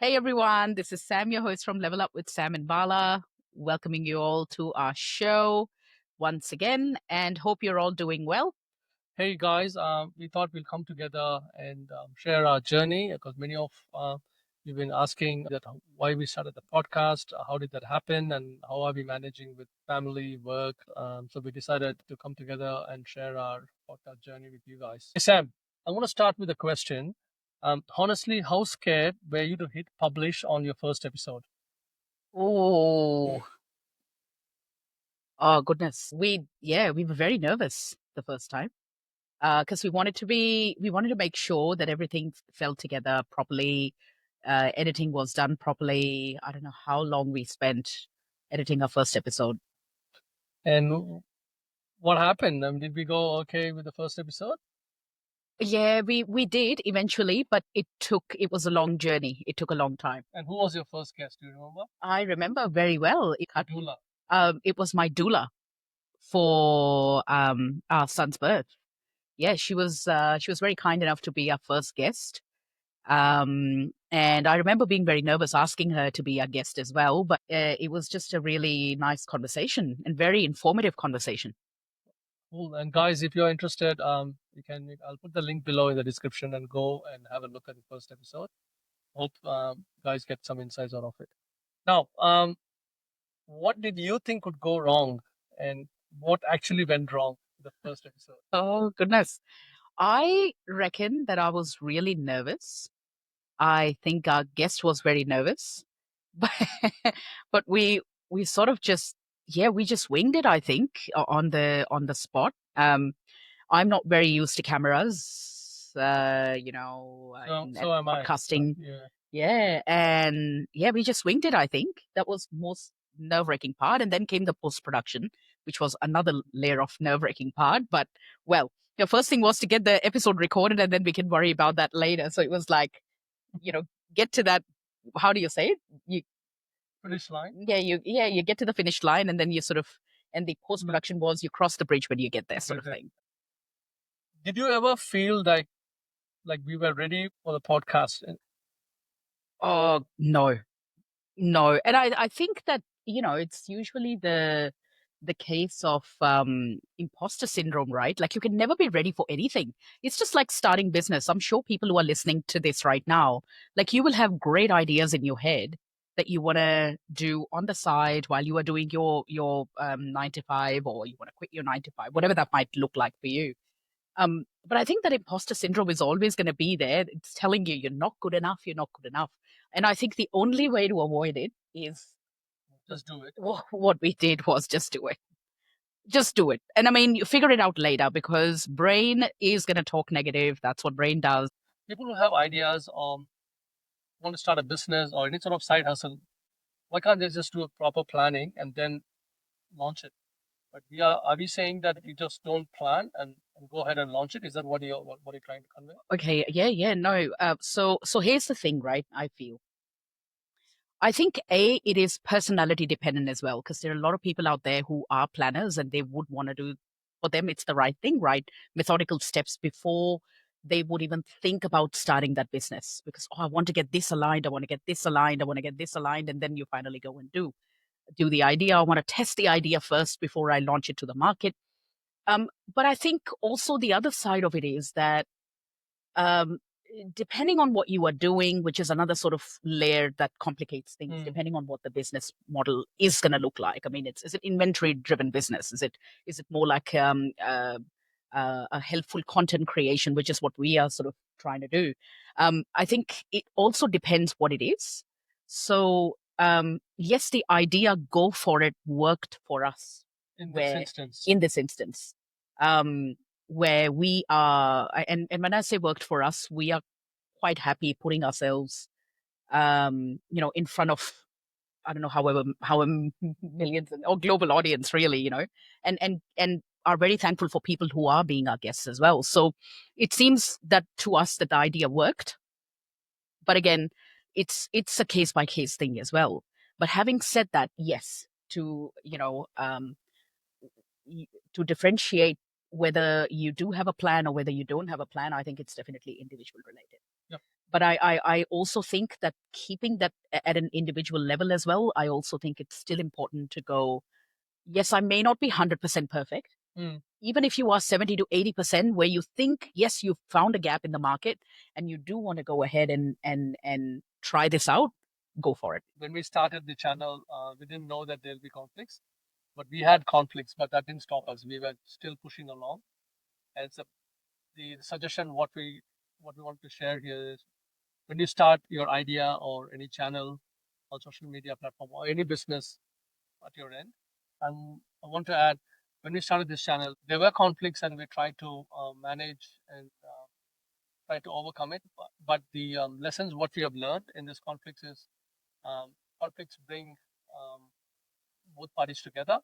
Hey everyone, this is Sam, your host from Level Up with Sam and Bala, welcoming you all to our show once again and hope you're all doing well. Hey guys, we thought we'll come together and share our journey because many of you've been asking that why we started the podcast, how did that happen, and how are we managing with family, work. So we decided to come together and share our podcast journey with you guys. Hey Sam, I want to start with a question. Honestly, how scared were you to hit publish on your first episode? Oh, oh goodness. We were very nervous the first time because we wanted to make sure that everything fell together properly. Editing was done properly. I don't know how long we spent editing our first episode. And what happened? Did we go okay with the first episode? Yeah, we did eventually, but it was a long journey. It took a long time. And who was your first guest? Do you remember? I remember very well. Doula. It was my doula for our son's birth. Yeah, she was very kind enough to be our first guest. And I remember being very nervous asking her to be our guest as well, but it was just a really nice conversation and very informative conversation. Cool. And guys, if you're interested, I'll put the link below in the description and go and have a look at the first episode. Hope guys get some insights out of it. Now, what did you think could go wrong, and what actually went wrong in the first episode? Oh goodness. I reckon that I was really nervous. I think our guest was very nervous, but but we sort of just we just winged it. I think on the spot. I'm not very used to cameras, So am I. podcasting. Yeah. Yeah, and yeah, we just winged it. I think that was most nerve-wracking part, and then came the post-production, which was another layer of nerve-wracking part. But well, the first thing was to get the episode recorded, and then we can worry about that later. So it was like, you know, get to that. How do you say it? You Finish line. you get to the finish line, and then you sort of and the post-production was you cross the bridge when you get there, sort of Exactly. thing. Did you ever feel like we were ready for the podcast? Oh no, no, and I think that it's usually the case of imposter syndrome, right? Like you can never be ready for anything. It's just like starting business. I'm sure people who are listening to this right now, like you will have great ideas in your head that you want to do on the side while you are doing your 9 to 5, or you want to quit your 9 to 5, whatever that might look like for you. But I think that imposter syndrome is always going to be there. It's telling you you're not good enough, you're not good enough. And I think the only way to avoid it is Just do it. what we did was just do it. Just do it. And I mean, you figure it out later because brain is going to talk negative. That's what brain does. People who have ideas want to start a business or any sort of side hustle, why can't they just do a proper planning and then launch it? But are we saying that you just don't plan and go ahead and launch it? Is that what you're trying to convey? Okay. Yeah. No. So here's the thing, right? I think it is personality dependent as well, because there are a lot of people out there who are planners and they would want to do, for them, it's the right thing, right? Methodical steps before they would even think about starting that business because, oh, I want to get this aligned. I want to get this aligned. I want to get this aligned. And then you finally go and do the idea. I want to test the idea first before I launch it to the market. But I think also the other side of it is that um, depending on what you are doing, which is another sort of layer that complicates things, depending on what the business model is going to look like. I mean, is it inventory driven business? Is it more like a helpful content creation, which is what we are sort of trying to do? I think it also depends what it is. So yes, the idea "go for it" worked for us In this where instance. in this instance. Um, where we are, and when I say worked for us, we are quite happy putting ourselves, in front of, I don't know, however millions or global audience, really, and are very thankful for people who are being our guests as well. So it seems that to us that the idea worked, but again, it's a case by case thing as well. But having said that, yes, to differentiate whether you do have a plan or whether you don't have a plan, I think it's definitely individual related. Yeah. But I also think that keeping that at an individual level as well, I also think it's still important to go, yes, I may not be 100% perfect. Mm. Even if you are 70 to 80% where you think, yes, you've found a gap in the market and you do want to go ahead and try this out, go for it. When we started the channel, we didn't know that there'll be conflicts, but we had conflicts, but that didn't stop us. We were still pushing along. And so the suggestion, what we want to share here is, when you start your idea or any channel or social media platform or any business at your end, and I want to add, when we started this channel, there were conflicts, and we tried to manage and try to overcome it. But the lessons what we have learned in this conflicts is, um, conflicts bring both parties together,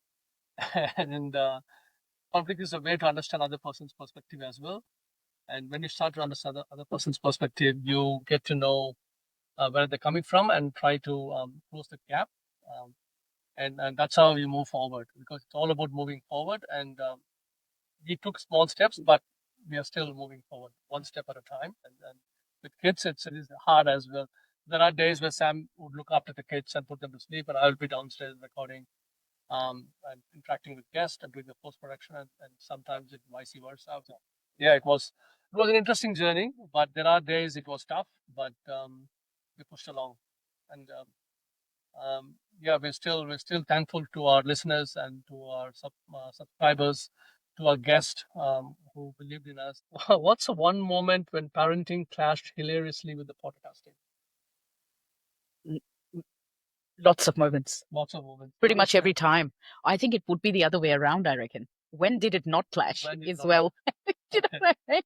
and conflict is a way to understand other person's perspective as well. And when you start to understand the other person's perspective, you get to know where they're coming from and try to close the gap. Um, and that's how you move forward, because it's all about moving forward. And we took small steps, but we are still moving forward one step at a time. And with kids, it is hard as well. There are days where Sam would look after the kids and put them to sleep, and I will be downstairs recording and interacting with guests and doing the post production, and sometimes it vice versa. So, yeah, it was an interesting journey, but there are days it was tough, but we pushed along, and yeah, we're still thankful to our listeners and to our subscribers, to our guests who believed in us. What's the one moment when parenting clashed hilariously with the podcasting? L- Lots of moments, Lots of moments. pretty much every time. I think it would be the other way around, I reckon. When did it not clash When did as not? well? You know Okay. what I mean?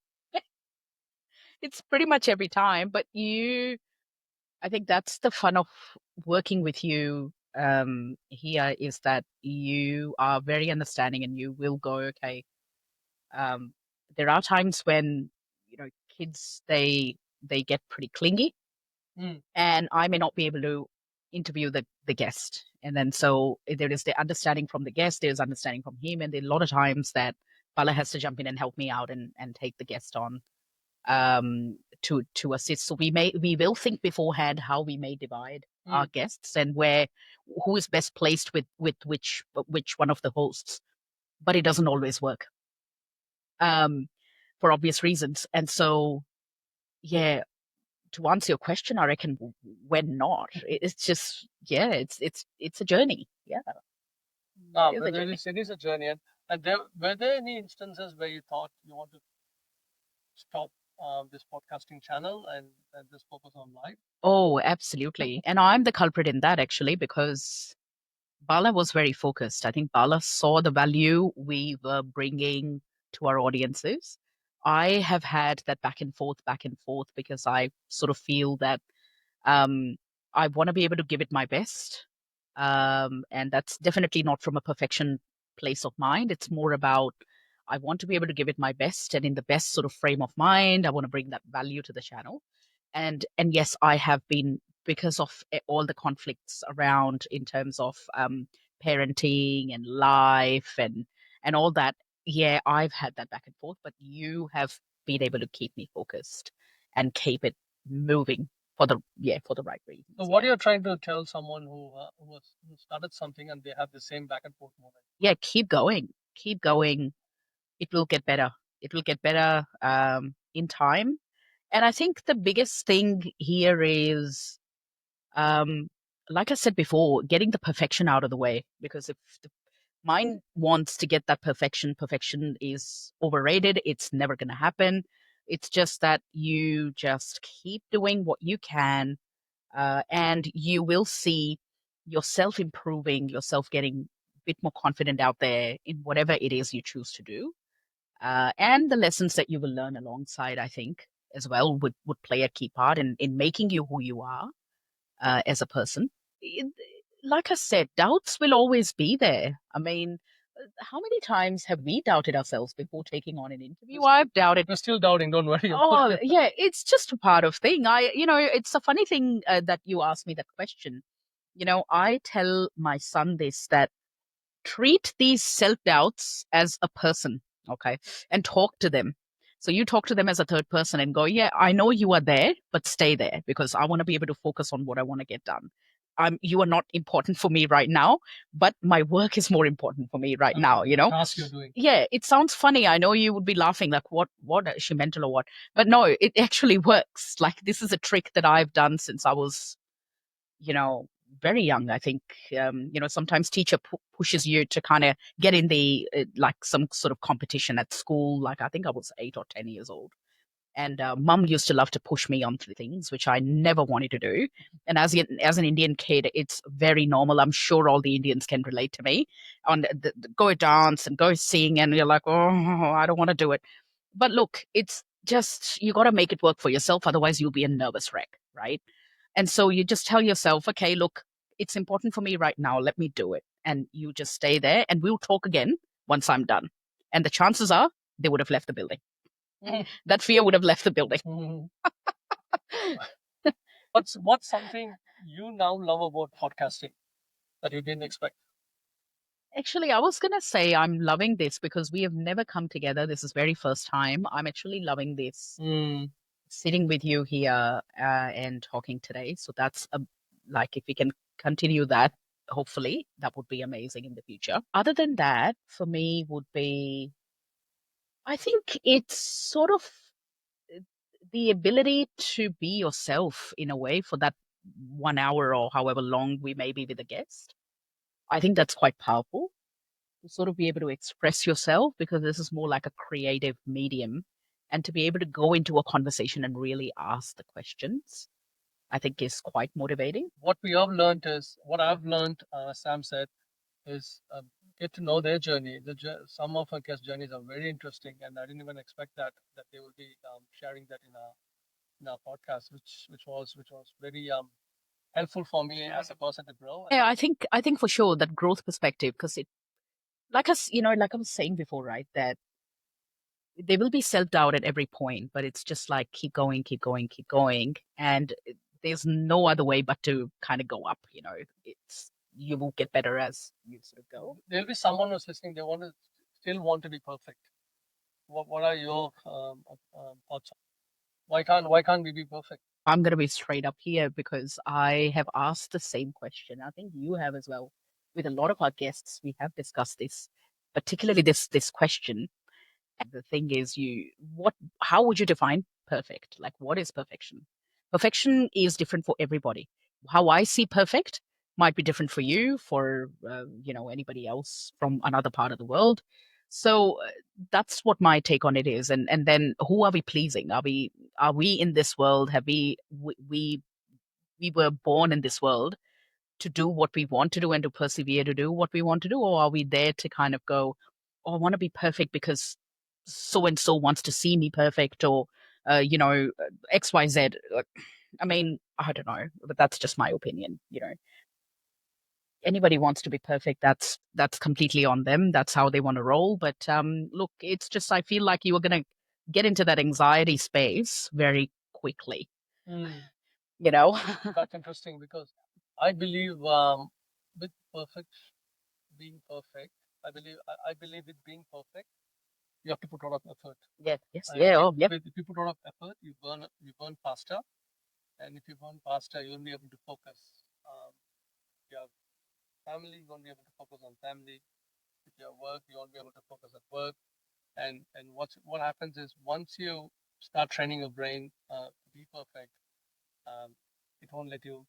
It's pretty much every time, but I think that's the fun of working with you here, is that you are very understanding and you will go, okay, um, there are times when, kids, they get pretty clingy, Mm. and I may not be able to interview the guest. And then so there is the understanding from the guest, there's understanding from him, and there are a lot of times that Bala has to jump in and help me out and take the guest on to assist. So we will think beforehand how we may divide our Mm. guests and who is best placed with which one of the hosts. But it doesn't always work um, for obvious reasons. And so, yeah, to answer your question, I reckon when not, it's just, yeah, it's a journey. Yeah, No, it is a but it journey. is, it is a journey. And were there any instances where you thought you want to stop this podcasting channel and just focus on life? Oh, absolutely. And I'm the culprit in that, actually, because Bala was very focused. I think Bala saw the value we were bringing to our audiences. I have had that back and forth, because I sort of feel that um, I want to be able to give it my best. And that's definitely not from a perfection place of mind. It's more about, I want to be able to give it my best and in the best sort of frame of mind. I want to bring that value to the channel. And yes, I have been, because of all the conflicts around in terms of parenting and life and all that. Yeah, I've had that back and forth, but you have been able to keep me focused and keep it moving for the right reasons. So, what Yeah. you're trying to tell someone who started something and they have the same back and forth moment? Yeah, keep going. Keep going. It will get better. It will get better in time. And I think the biggest thing here is, um, like I said before, getting the perfection out of the way. Because if the mind wants to get that perfection is overrated. It's never going to happen. It's just that you just keep doing what you can, and you will see yourself improving, yourself getting a bit more confident out there in whatever it is you choose to do. And the lessons that you will learn alongside, I think, as well, would play a key part in making you who you are as a person. It- like I said, doubts will always be there. I mean, how many times have we doubted ourselves before taking on an interview? I've doubted. We're still doubting. Don't worry about Oh, it. yeah, it's just a part of thing. It's a funny thing that you asked me that question. I tell my son this, that treat these self doubts as a person, okay, and talk to them. So you talk to them as a third person and go, yeah, I know you are there, but stay there because I want to be able to focus on what I want to get done. You are not important for me right now, but my work is more important for me right now, you know? Task you're doing. Yeah, it sounds funny. I know you would be laughing, like, what, is she mental or what? But no, it actually works. Like, this is a trick that I've done since I was, you know, very young. I think, sometimes teacher pushes you to kind of get in the, like some sort of competition at school. Like, I think I was 8 or 10 years old. And mum used to love to push me onto things, which I never wanted to do. And as an Indian kid, it's very normal. I'm sure all the Indians can relate to me. On go dance and go sing, and you're like, oh, I don't want to do it. But look, it's just you got to make it work for yourself. Otherwise, you'll be a nervous wreck, right? And so you just tell yourself, okay, look, it's important for me right now. Let me do it. And you just stay there, and we'll talk again once I'm done. And the chances are they would have left the building. That fear would have left the building. What's something you now love about podcasting that you didn't expect? Actually, I was going to say I'm loving this because we have never come together. This is very first time. I'm actually loving this sitting with you here and talking today. So that's like if we can continue that, hopefully that would be amazing in the future. Other than that, for me would be, I think it's sort of uh, the ability to be yourself in a way for that 1 hour or however long we may be with a guest. I think that's quite powerful to sort of be able to express yourself because this is more like a creative medium and to be able to go into a conversation and really ask the questions, I think is quite motivating. What I've learned, Sam said, is get to know their journey. Some of our guest journeys are very interesting, and I didn't even expect that they will be sharing that in our podcast, which was very helpful for me as a person to grow. Yeah, I think for sure that growth perspective because it like us, like I was saying before, right, that there will be self-doubt at every point, but it's just like keep going, keep going, keep going. And there's no other way but to kind of go up, it's you will get better as you sort of go. There'll be someone who's listening. They still want to be perfect. What are your thoughts? Why can't we be perfect? I'm going to be straight up here because I have asked the same question. I think you have as well. With a lot of our guests, we have discussed this, particularly this question. The thing is, how would you define perfect? Like, what is perfection? Perfection is different for everybody. How I see perfect might be different for you, for anybody else from another part of the world. So that's what my take on it is. And then who are we pleasing? Are we in this world? Have we were born in this world to do what we want to do and to persevere to do what we want to do, or are we there to kind of go, oh, I want to be perfect because so and so wants to see me perfect, or XYZ. I mean, I don't know, but that's just my opinion. Anybody wants to be perfect, that's completely on them. That's how they want to roll. But look, it's just I feel like you are going to get into that anxiety space very quickly. You know, That's interesting because I believe with perfect being perfect, I believe with being perfect, you have to put a lot of effort. yeah, yes, And yeah, oh, yep. if you put a lot of effort, you burn faster, and if you burn faster, you won't be able to focus. If you have family, you won't be able to focus on family. If you have work, you won't be able to focus at work. And what happens is once you start training your brain to be perfect, um, it won't let you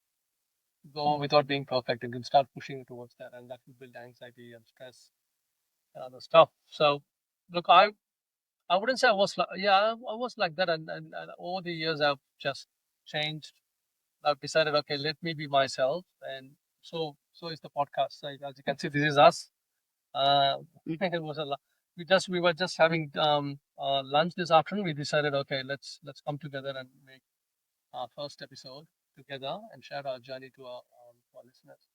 go without being perfect. You can start pushing towards that, and that will build anxiety and stress and other stuff. So, look, I wouldn't say I was like, yeah, I was like that, and over the years I've just changed. I've decided, okay, let me be myself, and so is the podcast. Right? As you can see, this is us. It was we were just having lunch this afternoon. We decided, okay, let's come together and make our first episode together and share our journey to our listeners.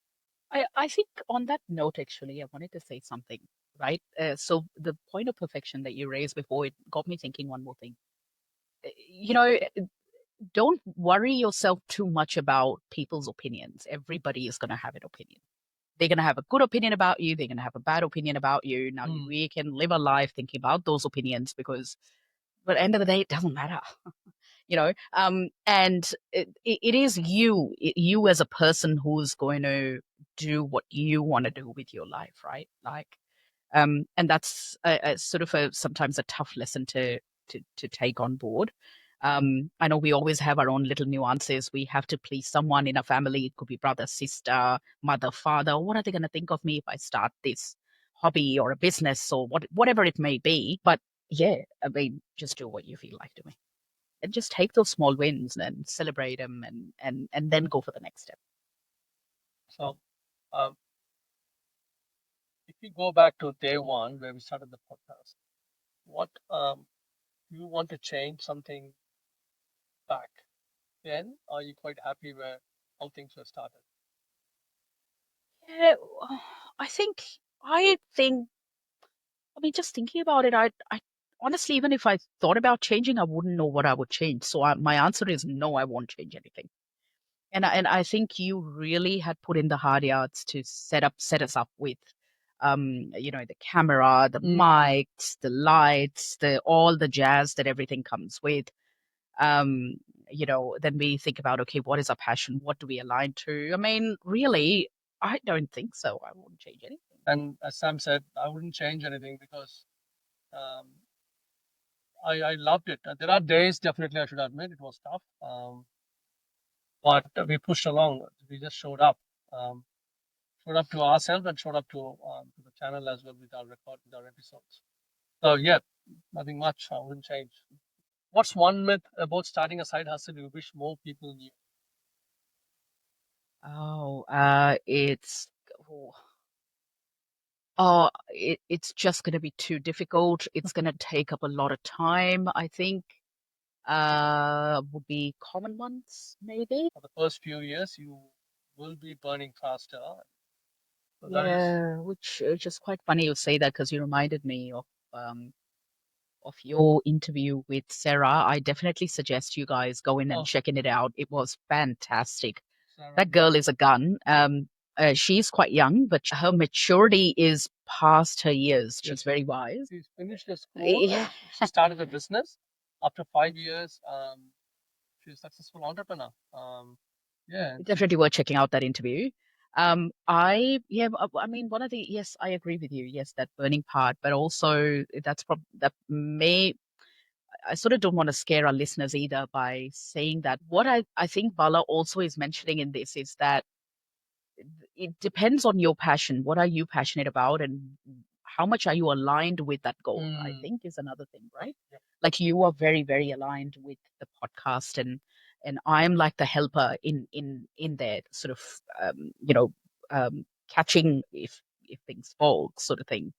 I think on that note, actually, I wanted to say something, right? So the point of perfection that you raised before, it got me thinking one more thing. You know, don't worry yourself too much about people's opinions. Everybody is going to have an opinion. They're going to have a good opinion about you. They're going to have a bad opinion about you. Now, we can live a life thinking about those opinions because But at the end of the day, it doesn't matter. And it is you as a person who's going to do what you want to do with your life, right? Like, and that's a sort of sometimes a tough lesson to take on board. I know we always have our own little nuances. We have to please someone in a family. It could be brother, sister, mother, father. What are they going to think of me if I start this hobby or a business or whatever it may be? But yeah, I mean, just do what you feel like doing and just take those small wins and celebrate them and then go for the next step. So, um, if we go back to day one where we started the podcast, what do you want to change something back then? Or are you quite happy where how things were started? Yeah, I think I mean, just thinking about it, I honestly, even if I thought about changing, I wouldn't know what I would change. So my answer is no, I won't change anything. And I think you really had put in the hard yards to set us up with, the camera, the mics, the lights, the all the jazz that everything comes with. Um, then we think about, okay, what is our passion? What do we align to? I mean, really, I don't think so. I won't change anything. And as Sam said, I wouldn't change anything because um, I loved it. There are days, definitely, I should admit, it was tough, but we pushed along. We just showed up to ourselves and showed up to the channel as well with our record, with our episodes. So yeah, nothing much. I wouldn't change. What's one myth about starting a side hustle you wish more people knew? Oh, oh, it's just going to be too difficult. It's going to take up a lot of time, I think. Would be common ones, maybe. For the first few years, you will be burning faster. So that is Yeah, which is quite funny you say that because you reminded me of your interview with Sarah. I definitely suggest you guys go in and oh, checking it out. It was fantastic. Sarah, That yeah, girl is a gun. She's quite young, but her maturity is past her years. She's yes, very wise. she's finished her school Yeah, and she started a business. After 5 years, she's a successful entrepreneur. Yeah, and she's definitely worth checking out that interview. I mean, one of the yes, I agree with you. Yes, that burning part, but also that may I sort of don't want to scare our listeners either by saying that. What I think Bala also is mentioning in this is that it depends on your passion. What are you passionate about, and how much are you aligned with that goal? I think is another thing, right? yeah. Like you are very, very aligned with the podcast, and I'm like the helper in there, sort of, catching if things fall, sort of thing.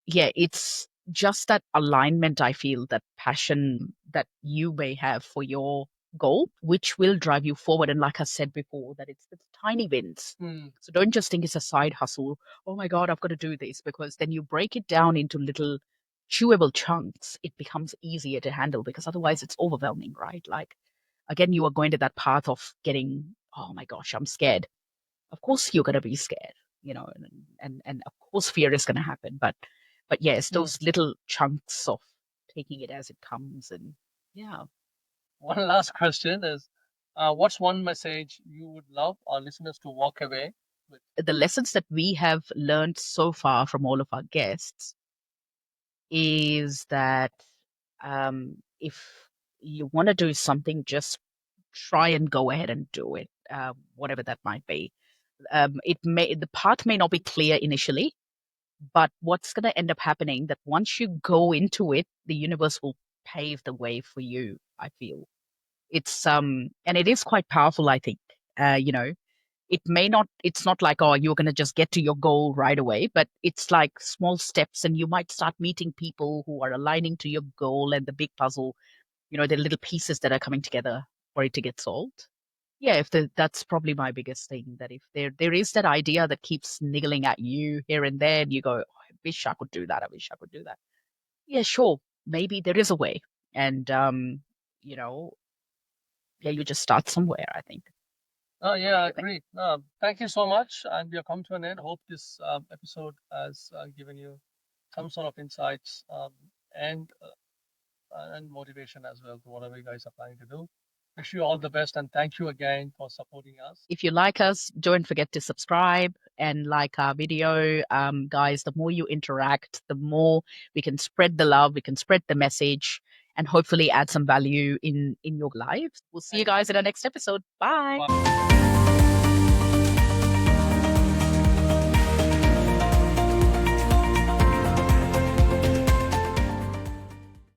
Yeah, it's just that alignment, I feel, that passion that you may have for your goal, which will drive you forward. And like I said before, that it's tiny wins. Mm, So don't just think it's a side hustle. Oh my God, I've got to do this, because then you break it down into little chewable chunks. It becomes easier to handle because otherwise it's overwhelming, right? Like, again, you are going to that path of getting, oh my gosh, I'm scared. Of course you're going to be scared, and of course fear is going to happen. But yes, mm. those little chunks of taking it as it comes, and yeah, One last question is, what's one message you would love our listeners to walk away with? the lessons that we have learned so far from all of our guests is that if you want to do something, just try and go ahead and do it, whatever that might be. The path may not be clear initially, but what's going to end up happening that once you go into it, the universe will pave the way for you. I feel and it is quite powerful. I think, it's not like, oh, you're going to just get to your goal right away, but it's like small steps, and you might start meeting people who are aligning to your goal and the big puzzle. The little pieces that are coming together for it to get solved. Yeah, that's probably my biggest thing. That if there is that idea that keeps niggling at you here and there, and you go, oh, I wish I could do that. I wish I could do that. Yeah, sure, maybe there is a way, and you know, yeah, you just start somewhere. I think. Oh, yeah, What I do you think? agree. Thank you so much. And we have come to an end. Hope this episode has given you some sort of insights and and motivation as well to whatever you guys are planning to do. Wish you all the best, and thank you again for supporting us. If you like us, don't forget to subscribe and like our video. Guys, the more you interact, the more we can spread the love, we can spread the message, and hopefully add some value in your lives. We'll see you guys in our next episode. Bye. Bye.